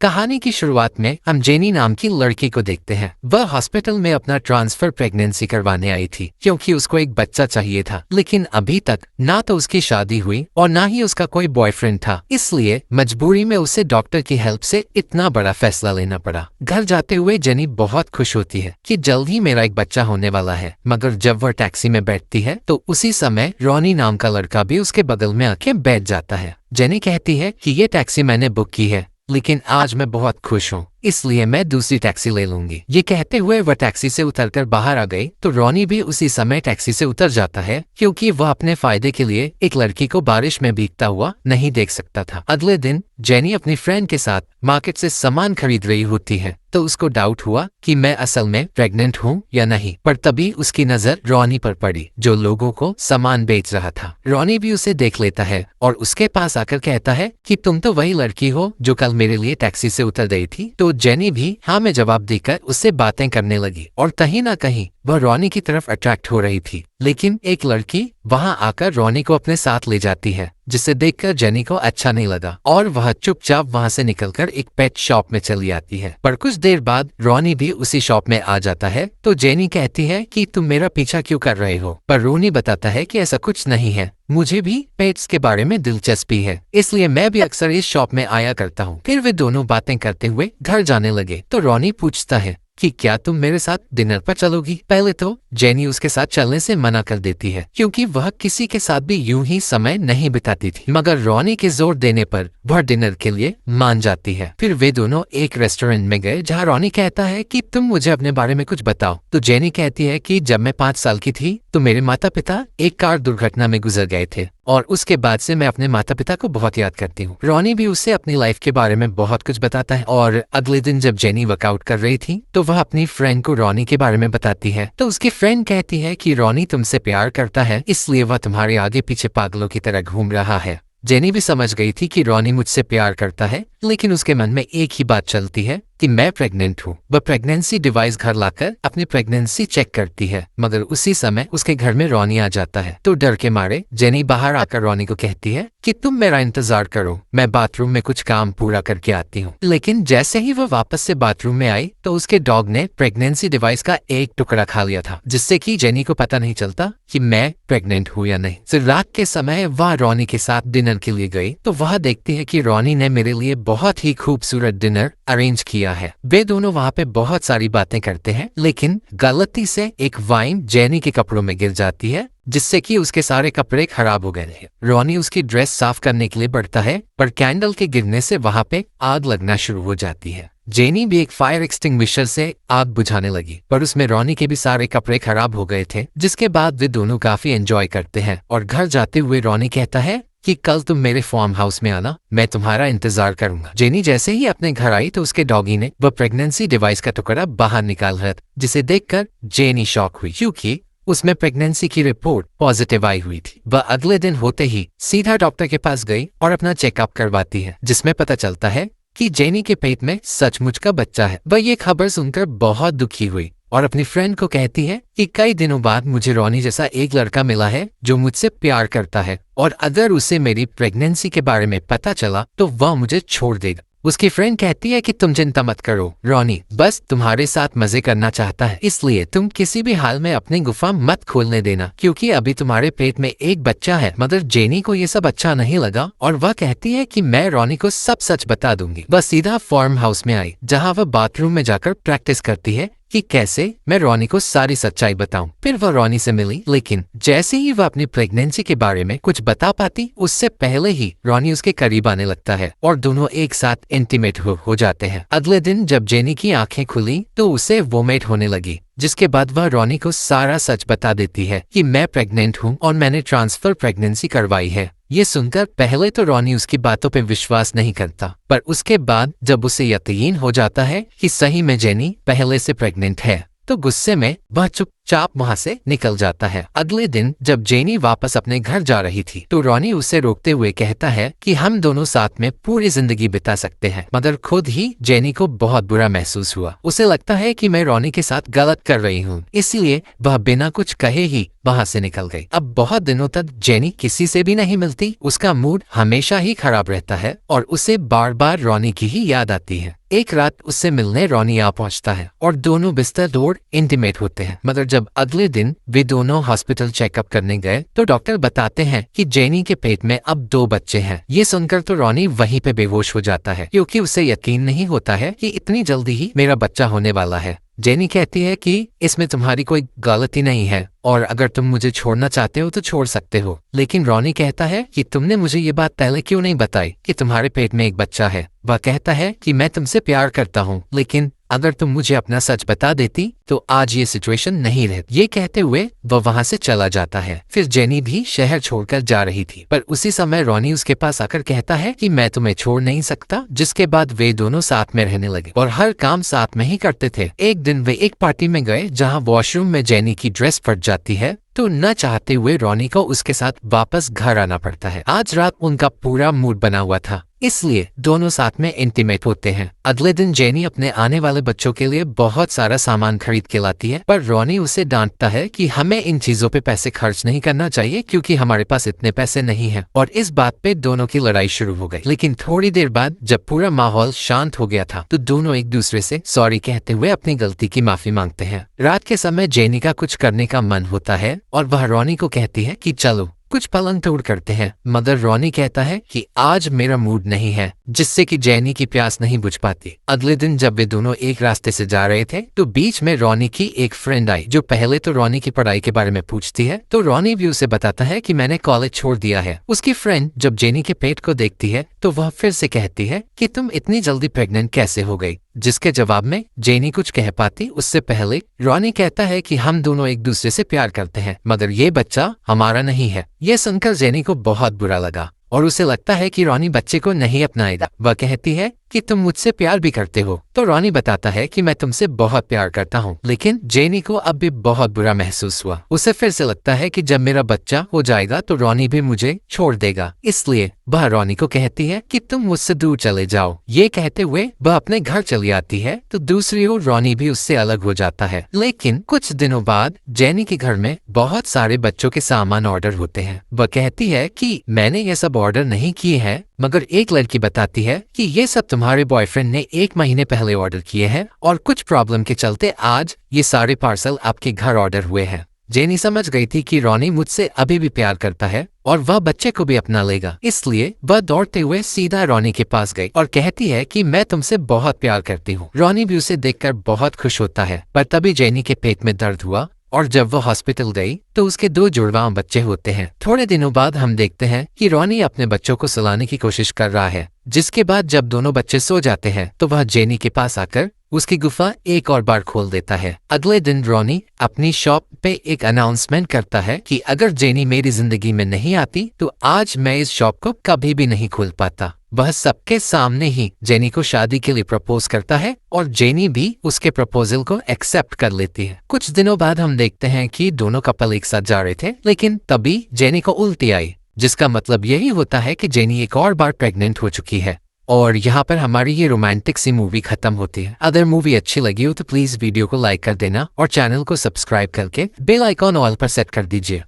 कहानी की शुरुआत में हम जेनी नाम की लड़की को देखते हैं। वह हॉस्पिटल में अपना ट्रांसफर प्रेगनेंसी करवाने आई थी क्योंकि उसको एक बच्चा चाहिए था, लेकिन अभी तक ना तो उसकी शादी हुई और ना ही उसका कोई बॉयफ्रेंड था। इसलिए मजबूरी में उसे डॉक्टर की हेल्प से इतना बड़ा फैसला लेना पड़ा। घर जाते हुए जेनी बहुत खुश होती है कि जल्द ही मेरा एक बच्चा होने वाला है, मगर जब वह टैक्सी में बैठती है तो उसी समय रॉनी नाम का लड़का भी उसके बगल में आके बैठ जाता है। जेनी कहती है कि ये टैक्सी मैंने बुक की है, लेकिन आज मैं बहुत खुश हूँ, इसलिए मैं दूसरी टैक्सी ले लूंगी। ये कहते हुए वह टैक्सी से उतरकर बाहर आ गई तो रॉनी भी उसी समय टैक्सी से उतर जाता है क्योंकि वह अपने फायदे के लिए एक लड़की को बारिश में भीगता हुआ नहीं देख सकता था। अगले दिन जेनी अपनी फ्रेंड के साथ मार्केट से सामान खरीद रही होती है तो उसको डाउट हुआ कि मैं असल में प्रेग्नेंट हूँ या नहीं, पर तभी उसकी नजर रॉनी पर पड़ी जो लोगों को सामान बेच रहा था। रॉनी भी उसे देख लेता है और उसके पास आकर कहता है कि तुम तो वही लड़की हो जो कल मेरे लिए टैक्सी से उतर गई थी। तो जेनी भी हाँ में जवाब देकर उससे बातें करने लगी और कहीं ना कहीं वह रॉनी की तरफ अट्रैक्ट हो रही थी। लेकिन एक लड़की वहां आकर रॉनी को अपने साथ ले जाती है, जिसे देखकर जेनी को अच्छा नहीं लगा और वह चुपचाप वहां से निकलकर एक पेट शॉप में चली आती है। पर कुछ देर बाद रॉनी भी उसी शॉप में आ जाता है तो जेनी कहती है कि तुम मेरा पीछा क्यों कर रहे हो, पर रॉनी बताता है कि ऐसा कुछ नहीं है, मुझे भी पेट्स के बारे में दिलचस्पी है, इसलिए मैं भी अक्सर इस शॉप में आया करता हूँ। फिर वे दोनों बातें करते हुए घर जाने लगे तो रॉनी पूछता है कि क्या तुम मेरे साथ डिनर पर चलोगी। पहले तो जेनी उसके साथ चलने से मना कर देती है क्योंकि वह किसी के साथ भी यूं ही समय नहीं बिताती थी, मगर रॉनी के जोर देने पर वह डिनर के लिए मान जाती है। फिर वे दोनों एक रेस्टोरेंट में गए जहां रॉनी कहता है कि तुम मुझे अपने बारे में कुछ बताओ। तो जेनी कहती है कि जब मैं 5 साल की थी तो मेरे माता पिता एक कार दुर्घटना में गुजर गए थे और उसके बाद से मैं अपने माता पिता को बहुत याद करती हूँ। रॉनी भी उससे अपनी लाइफ के बारे में बहुत कुछ बताता है और अगले दिन जब जेनी वर्कआउट कर रही थी तो वह अपनी फ्रेंड को रॉनी के बारे में बताती है तो उसकी फ्रेंड कहती है कि रॉनी तुमसे प्यार करता है, इसलिए वह तुम्हारे आगे पीछे पागलों की तरह घूम रहा है। जेनी भी समझ गई थी कि रॉनी मुझसे प्यार करता है, लेकिन उसके मन में एक ही बात चलती है कि मैं प्रेग्नेंट हूँ। वह प्रेगनेंसी डिवाइस घर लाकर अपनी प्रेगनेंसी चेक करती है, मगर उसी समय उसके घर में रॉनी आ जाता है तो डर के मारे जेनी बाहर आकर रॉनी को कहती है कि तुम मेरा इंतजार करो, मैं बाथरूम में कुछ काम पूरा करके आती हूँ। लेकिन जैसे ही वह वापस से बाथरूम में आई तो उसके डॉग ने प्रेगनेंसी डिवाइस का एक टुकड़ा खा लिया था, जिससे कि जेनी को पता नहीं चलता कि मैं प्रेग्नेंट हूँ या नहीं। फिर रात के समय वह रॉनी के साथ डिनर के लिए गई तो वह देखती है कि रॉनी ने मेरे लिए बहुत ही खूबसूरत डिनर अरेंज किया है। वे दोनों वहाँ पे बहुत सारी बातें करते हैं, लेकिन गलती से एक वाइन जेनी के कपड़ों में गिर जाती है, जिससे कि उसके सारे कपड़े खराब हो गए हैं। रॉनी उसकी ड्रेस साफ करने के लिए बढ़ता है, पर कैंडल के गिरने से वहाँ पे आग लगना शुरू हो जाती है। जेनी भी एक फायर एक्सटिंग्विशर से आग बुझाने लगी, पर उसमें रॉनी के भी सारे कपड़े खराब हो गए थे, जिसके बाद वे दोनों काफी एंजॉय करते हैं। और घर जाते हुए रॉनी कहता है कि कल तुम मेरे फार्म हाउस में आना, मैं तुम्हारा इंतजार करूंगा। जेनी जैसे ही अपने घर आई तो उसके डॉगी ने वह प्रेगनेंसी डिवाइस का टुकड़ा बाहर निकाल रहा था, जिसे देखकर जेनी शॉक हुई क्योंकि उसमें प्रेगनेंसी की रिपोर्ट पॉजिटिव आई हुई थी। वह अगले दिन होते ही सीधा डॉक्टर के पास गई और अपना चेकअप करवाती है, जिसमें पता चलता है कि जेनी के पेट में सचमुच का बच्चा है। वह ये खबर सुनकर बहुत दुखी हुई और अपनी फ्रेंड को कहती है कि कई दिनों बाद मुझे रॉनी जैसा एक लड़का मिला है जो मुझसे प्यार करता है, और अगर उसे मेरी प्रेगनेंसी के बारे में पता चला तो वह मुझे छोड़ देगा। उसकी फ्रेंड कहती है कि तुम चिंता मत करो, रॉनी बस तुम्हारे साथ मजे करना चाहता है, इसलिए तुम किसी भी हाल में अपनी गुफा मत खोलने देना क्योंकि अभी तुम्हारे पेट में एक बच्चा है। मगर जेनी को ये सब अच्छा नहीं लगा और वह कहती है कि मैं रॉनी को सब सच बता दूंगी। वह सीधा फार्म हाउस में आई जहाँ वह बाथरूम में जाकर प्रैक्टिस करती है कि कैसे मैं रॉनी को सारी सच्चाई बताऊं। फिर वह रॉनी से मिली, लेकिन जैसे ही वह अपनी प्रेगनेंसी के बारे में कुछ बता पाती उससे पहले ही रॉनी उसके करीब आने लगता है और दोनों एक साथ इंटीमेट हो जाते हैं। अगले दिन जब जेनी की आंखें खुली तो उसे वोमिट होने लगी, जिसके बाद वह रॉनी को सारा सच बता देती है कि मैं प्रेग्नेंट हूँ और मैंने ट्रांसफर प्रेगनेंसी करवाई है। ये सुनकर पहले तो रॉनी उसकी बातों पे विश्वास नहीं करता, पर उसके बाद जब उसे यकीन हो जाता है कि सही में जेनी पहले से प्रेग्नेंट है तो गुस्से में वह चुपचाप वहां से निकल जाता है। अगले दिन जब जेनी वापस अपने घर जा रही थी तो रॉनी उसे रोकते हुए कहता है कि हम दोनों साथ में पूरी जिंदगी बिता सकते हैं, मगर खुद ही जेनी को बहुत बुरा महसूस हुआ। उसे लगता है कि मैं रॉनी के साथ गलत कर रही हूँ, इसलिए वह बिना कुछ कहे ही वहां से निकल गई। अब बहुत दिनों तक जेनी किसी से भी नहीं मिलती, उसका मूड हमेशा ही खराब रहता है और उसे बार बार रॉनी की ही याद आती है। एक रात उससे मिलने रॉनी आ पहुंचता है और दोनों बिस्तर तोड़ इंटीमेट होते हैं, मगर जब अगले दिन वे दोनों हॉस्पिटल चेकअप करने गए तो डॉक्टर बताते हैं कि जेनी के पेट में अब 2 बच्चे हैं। ये सुनकर तो रॉनी वहीं पे बेहोश हो जाता है, क्योंकि उसे यकीन नहीं होता है कि इतनी जल्दी ही मेरा बच्चा होने वाला है। जेनी कहती है कि इसमें तुम्हारी कोई गलती नहीं है और अगर तुम मुझे छोड़ना चाहते हो तो छोड़ सकते हो, लेकिन रॉनी कहता है कि तुमने मुझे ये बात पहले क्यों नहीं बताई कि तुम्हारे पेट में एक बच्चा है। वह कहता है कि मैं तुमसे प्यार करता हूँ, लेकिन अगर तुम मुझे अपना सच बता देती तो आज ये सिचुएशन नहीं रहती। ये कहते हुए वह वहां से चला जाता है। फिर जेनी भी शहर छोड़कर जा रही थी, पर उसी समय रॉनी उसके पास आकर कहता है कि मैं तुम्हें छोड़ नहीं सकता, जिसके बाद वे दोनों साथ में रहने लगे और हर काम साथ में ही करते थे। एक दिन वे एक पार्टी में गए जहां वॉशरूम में जेनी की ड्रेस फट जाती है, तो न चाहते हुए रॉनी को उसके साथ वापस घर आना पड़ता है। आज रात उनका पूरा मूड बना हुआ था, इसलिए दोनों साथ में इंटीमेट होते हैं। अगले दिन जेनी अपने आने वाले बच्चों के लिए बहुत सारा सामान खरीद के लाती है, पर रॉनी उसे डांटता है कि हमें इन चीजों पे पैसे खर्च नहीं करना चाहिए क्योंकि हमारे पास इतने पैसे नहीं हैं। और इस बात पे दोनों की लड़ाई शुरू हो गई। लेकिन थोड़ी देर बाद जब पूरा माहौल शांत हो गया था तो दोनों एक दूसरे से सॉरी कहते हुए अपनी गलती की माफी मांगते हैं। रात के समय जेनी का कुछ करने का मन होता है और वह रॉनी को कहती है कि चलो कुछ पलंग तोड़ करते हैं, मगर रॉनी कहता है कि आज मेरा मूड नहीं है, जिससे कि जेनी की प्यास नहीं बुझ पाती। अगले दिन जब वे दोनों एक रास्ते से जा रहे थे तो बीच में रॉनी की एक फ्रेंड आई, जो पहले तो रॉनी की पढ़ाई के बारे में पूछती है, तो रॉनी भी उसे बताता है कि मैंने कॉलेज छोड़ दिया है। उसकी फ्रेंड जब जेनी के पेट को देखती है तो वह फिर से कहती है कि तुम इतनी जल्दी प्रेग्नेंट कैसे हो गई, जिसके जवाब में जेनी कुछ कह पाती उससे पहले रॉनी कहता है कि हम दोनों एक दूसरे से प्यार करते हैं, मगर ये बच्चा हमारा नहीं है। ये सुनकर जेनी को बहुत बुरा लगा और उसे लगता है कि रॉनी बच्चे को नहीं अपनाएगा। वह कहती है कि तुम मुझसे प्यार भी करते हो, तो रॉनी बताता है कि मैं तुमसे बहुत प्यार करता हूँ। लेकिन जेनी को अब भी बहुत बुरा महसूस हुआ। उसे फिर से लगता है कि जब मेरा बच्चा हो जाएगा तो रॉनी भी मुझे छोड़ देगा, इसलिए वह रॉनी को कहती है कि तुम मुझसे दूर चले जाओ। ये कहते हुए वह अपने घर चली आती है तो दूसरी ओर रॉनी भी उससे अलग हो जाता है। लेकिन कुछ दिनों बाद जेनी के घर में बहुत सारे बच्चों के सामान ऑर्डर होते हैं। वह कहती है कि मैंने ये सब ऑर्डर नहीं किए हैं, मगर एक लड़की बताती है कि ये सब तुम्हारे बॉयफ्रेंड ने 1 महीने पहले ऑर्डर किए हैं और कुछ प्रॉब्लम के चलते आज ये सारे पार्सल आपके घर ऑर्डर हुए हैं। जेनी समझ गई थी कि रॉनी मुझसे अभी भी प्यार करता है और वह बच्चे को भी अपना लेगा, इसलिए वह दौड़ते हुए सीधा रॉनी के पास गई और कहती है कि मैं तुमसे बहुत प्यार करती हूँ। रॉनी भी उसे देखकर बहुत खुश होता है, पर तभी जेनी के पेट में दर्द हुआ और जब वो हॉस्पिटल गई तो उसके 2 जुड़वा बच्चे होते हैं। थोड़े दिनों बाद हम देखते हैं कि रॉनी अपने बच्चों को सुलाने की कोशिश कर रहा है, जिसके बाद जब दोनों बच्चे सो जाते हैं तो वह जेनी के पास आकर उसकी गुफा एक और बार खोल देता है। अगले दिन रॉनी अपनी शॉप पे एक अनाउंसमेंट करता है कि अगर जेनी मेरी जिंदगी में नहीं आती तो आज मैं इस शॉप को कभी भी नहीं खोल पाता। वह सबके सामने ही जेनी को शादी के लिए प्रपोज करता है और जेनी भी उसके प्रपोजल को एक्सेप्ट कर लेती है। कुछ दिनों बाद हम देखते हैं कि दोनों कपल एक साथ जा रहे थे, लेकिन तभी जेनी को उल्टी आई, जिसका मतलब यही होता है कि जेनी एक और बार प्रेग्नेंट हो चुकी है। और यहाँ पर हमारी ये रोमांटिक सी मूवी खत्म होती है। अगर मूवी अच्छी लगी हो तो प्लीज वीडियो को लाइक कर देना और चैनल को सब्सक्राइब करके बेल आइकॉन ऑल पर सेट कर दीजिए।